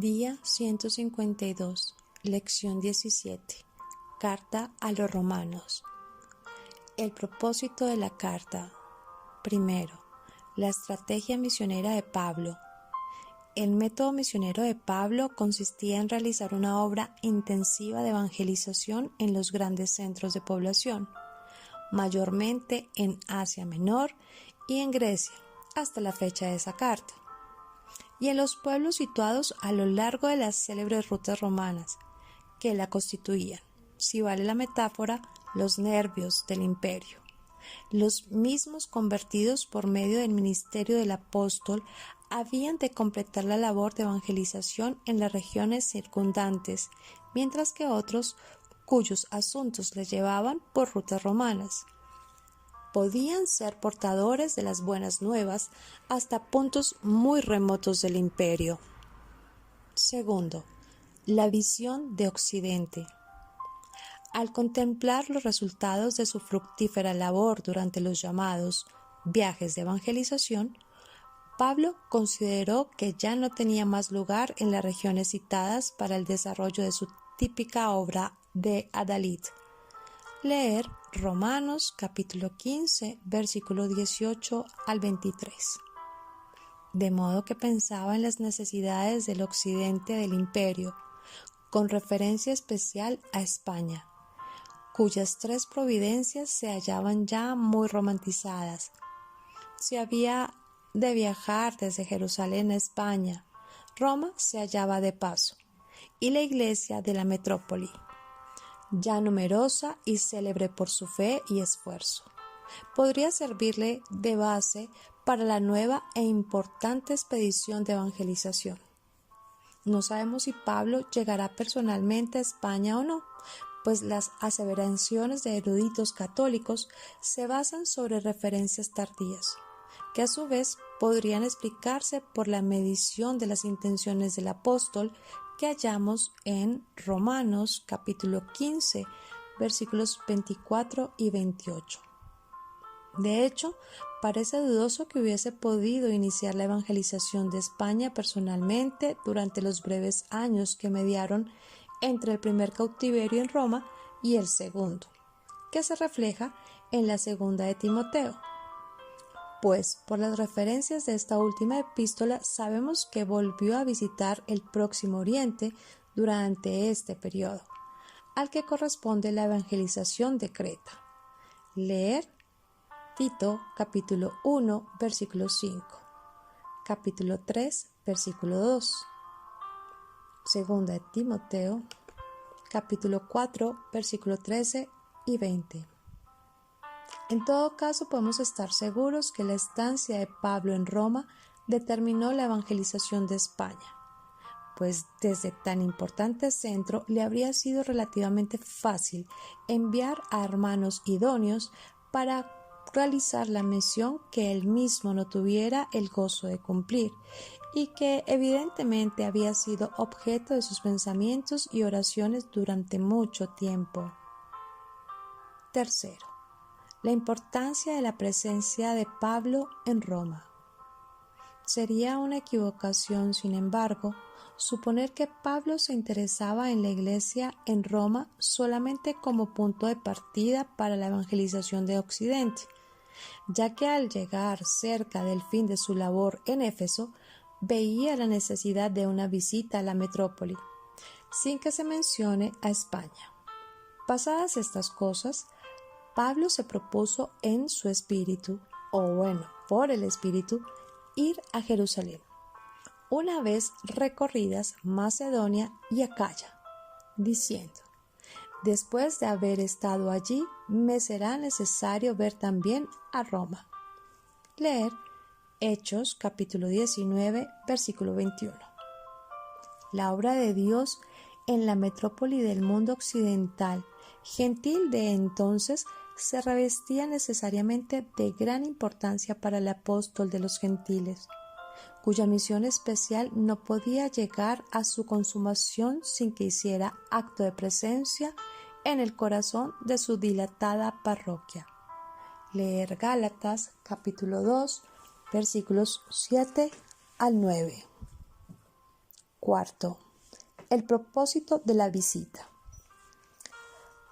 Día 152, lección 17, carta a los romanos. El propósito de la carta. Primero, la estrategia misionera de Pablo. El método misionero de Pablo consistía en realizar una obra intensiva de evangelización en los grandes centros de población, mayormente en Asia Menor y en Grecia, hasta la fecha de esa carta, y en los pueblos situados a lo largo de las célebres rutas romanas que la constituían, si vale la metáfora, los nervios del imperio. Los mismos convertidos por medio del ministerio del apóstol habían de completar la labor de evangelización en las regiones circundantes, mientras que otros, cuyos asuntos les llevaban por rutas romanas, podían ser portadores de las buenas nuevas hasta puntos muy remotos del imperio. Segundo, la visión de Occidente. Al contemplar los resultados de su fructífera labor durante los llamados viajes de evangelización, Pablo consideró que ya no tenía más lugar en las regiones citadas para el desarrollo de su típica obra de adalid. Leer Romanos capítulo 15, versículo 18 al 23. De modo que pensaba en las necesidades del occidente del imperio, con referencia especial a España, cuyas tres providencias se hallaban ya muy romantizadas. Si había de viajar desde Jerusalén a España, Roma se hallaba de paso, y la iglesia de la metrópoli, ya numerosa y célebre por su fe y esfuerzo, podría servirle de base para la nueva e importante expedición de evangelización. No sabemos si Pablo llegará personalmente a España o no, pues las aseveraciones de eruditos católicos se basan sobre referencias tardías, que a su vez podrían explicarse por la medición de las intenciones del apóstol que hallamos en Romanos capítulo 15, versículos 24 y 28. De hecho, parece dudoso que hubiese podido iniciar la evangelización de España personalmente durante los breves años que mediaron entre el primer cautiverio en Roma y el segundo, que se refleja en la segunda de Timoteo. Pues por las referencias de esta última epístola sabemos que volvió a visitar el Próximo Oriente durante este periodo, al que corresponde la evangelización de Creta. Leer Tito capítulo 1 versículo 5, capítulo 3 versículo 2, segunda de Timoteo capítulo 4 versículo 13 y 20. En todo caso, podemos estar seguros que la estancia de Pablo en Roma determinó la evangelización de España, pues desde tan importante centro le habría sido relativamente fácil enviar a hermanos idóneos para realizar la misión que él mismo no tuviera el gozo de cumplir y que evidentemente había sido objeto de sus pensamientos y oraciones durante mucho tiempo. Tercero, la importancia de la presencia de Pablo en Roma. Sería una equivocación, sin embargo, suponer que Pablo se interesaba en la iglesia en Roma solamente como punto de partida para la evangelización de Occidente, ya que al llegar cerca del fin de su labor en Éfeso, veía la necesidad de una visita a la metrópoli, sin que se mencione a España. Pasadas estas cosas, Pablo se propuso en su espíritu, por el espíritu, ir a Jerusalén, una vez recorridas Macedonia y Acaya, diciendo: después de haber estado allí, me será necesario ver también a Roma. Leer Hechos capítulo 19, versículo 21. La obra de Dios en la metrópoli del mundo occidental, gentil de entonces, se revestía necesariamente de gran importancia para el apóstol de los gentiles, cuya misión especial no podía llegar a su consumación sin que hiciera acto de presencia en el corazón de su dilatada parroquia. Leer Gálatas capítulo 2, versículos 7 al 9. Cuarto, el propósito de la visita.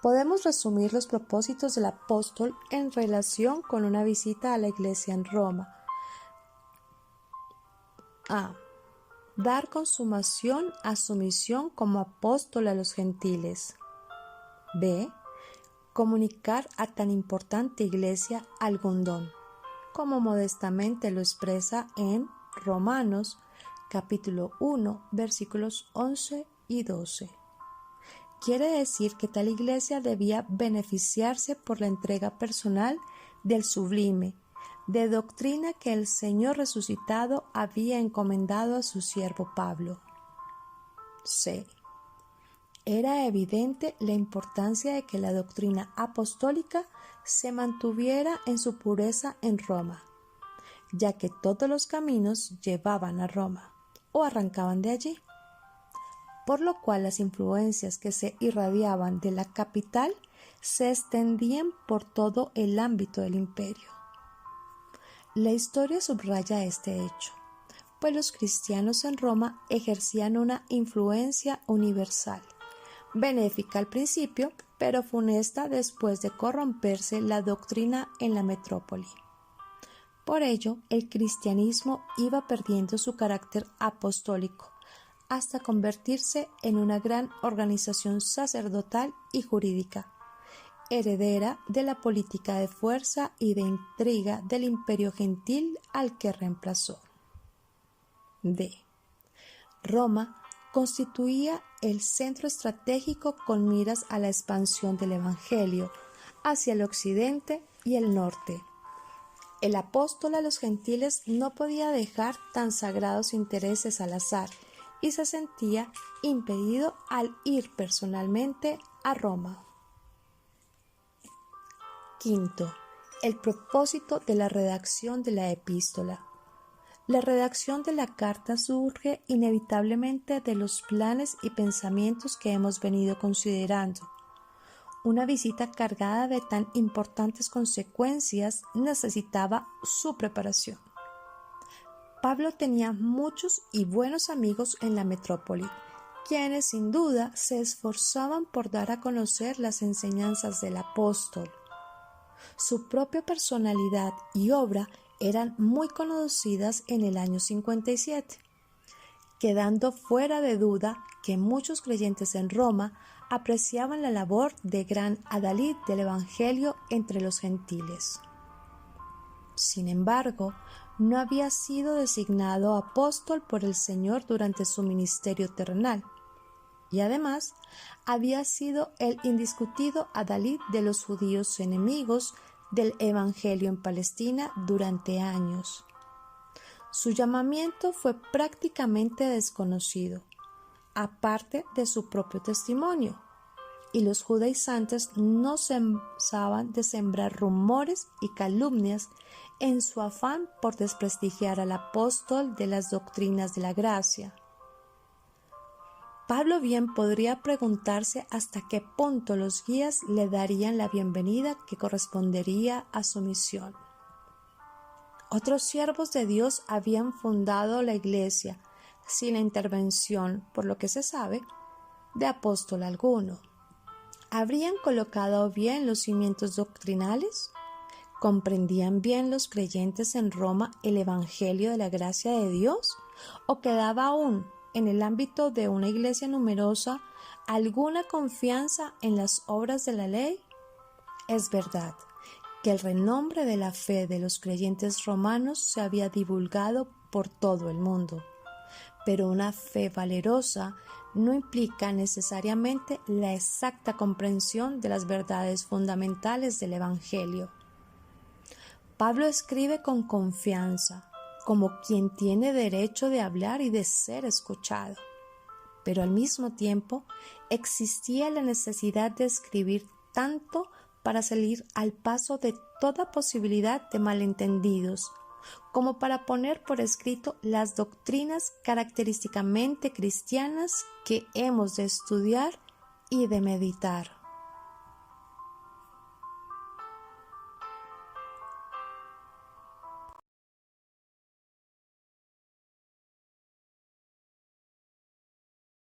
Podemos resumir los propósitos del apóstol en relación con una visita a la iglesia en Roma. A. Dar consumación a su misión como apóstol a los gentiles. B. Comunicar a tan importante iglesia algún don, como modestamente lo expresa en Romanos capítulo 1, versículos 11 y 12. Quiere decir que tal iglesia debía beneficiarse por la entrega personal del sublime, de doctrina que el Señor resucitado había encomendado a su siervo Pablo. C. Era evidente la importancia de que la doctrina apostólica se mantuviera en su pureza en Roma, ya que todos los caminos llevaban a Roma o arrancaban de allí, por lo cual las influencias que se irradiaban de la capital se extendían por todo el ámbito del imperio. La historia subraya este hecho, pues los cristianos en Roma ejercían una influencia universal, benéfica al principio, pero funesta después de corromperse la doctrina en la metrópoli. Por ello, el cristianismo iba perdiendo su carácter apostólico, hasta convertirse en una gran organización sacerdotal y jurídica, heredera de la política de fuerza y de intriga del imperio gentil al que reemplazó. D. Roma constituía el centro estratégico con miras a la expansión del Evangelio hacia el occidente y el norte. El apóstol a los gentiles no podía dejar tan sagrados intereses al azar y se sentía impedido al ir personalmente a Roma. Quinto, el propósito de la redacción de la epístola. La redacción de la carta surge inevitablemente de los planes y pensamientos que hemos venido considerando. Una visita cargada de tan importantes consecuencias necesitaba su preparación. Pablo tenía muchos y buenos amigos en la metrópoli, quienes sin duda se esforzaban por dar a conocer las enseñanzas del apóstol. Su propia personalidad y obra eran muy conocidas en el año 57, quedando fuera de duda que muchos creyentes en Roma apreciaban la labor de gran adalid del Evangelio entre los gentiles. Sin embargo, no había sido designado apóstol por el Señor durante su ministerio terrenal, y además había sido el indiscutido adalid de los judíos enemigos del Evangelio en Palestina durante años. Su llamamiento fue prácticamente desconocido, aparte de su propio testimonio, y los judaizantes no cesaban de sembrar rumores y calumnias en su afán por desprestigiar al apóstol de las doctrinas de la gracia. Pablo bien podría preguntarse hasta qué punto los guías le darían la bienvenida que correspondería a su misión. Otros siervos de Dios habían fundado la iglesia sin la intervención, por lo que se sabe, de apóstol alguno. ¿Habrían colocado bien los cimientos doctrinales? ¿Comprendían bien los creyentes en Roma el Evangelio de la gracia de Dios? ¿O quedaba aún, en el ámbito de una iglesia numerosa, alguna confianza en las obras de la ley? Es verdad que el renombre de la fe de los creyentes romanos se había divulgado por todo el mundo, pero una fe valerosa no implica necesariamente la exacta comprensión de las verdades fundamentales del Evangelio. Pablo escribe con confianza, como quien tiene derecho de hablar y de ser escuchado, pero al mismo tiempo existía la necesidad de escribir tanto para salir al paso de toda posibilidad de malentendidos, como para poner por escrito las doctrinas característicamente cristianas que hemos de estudiar y de meditar.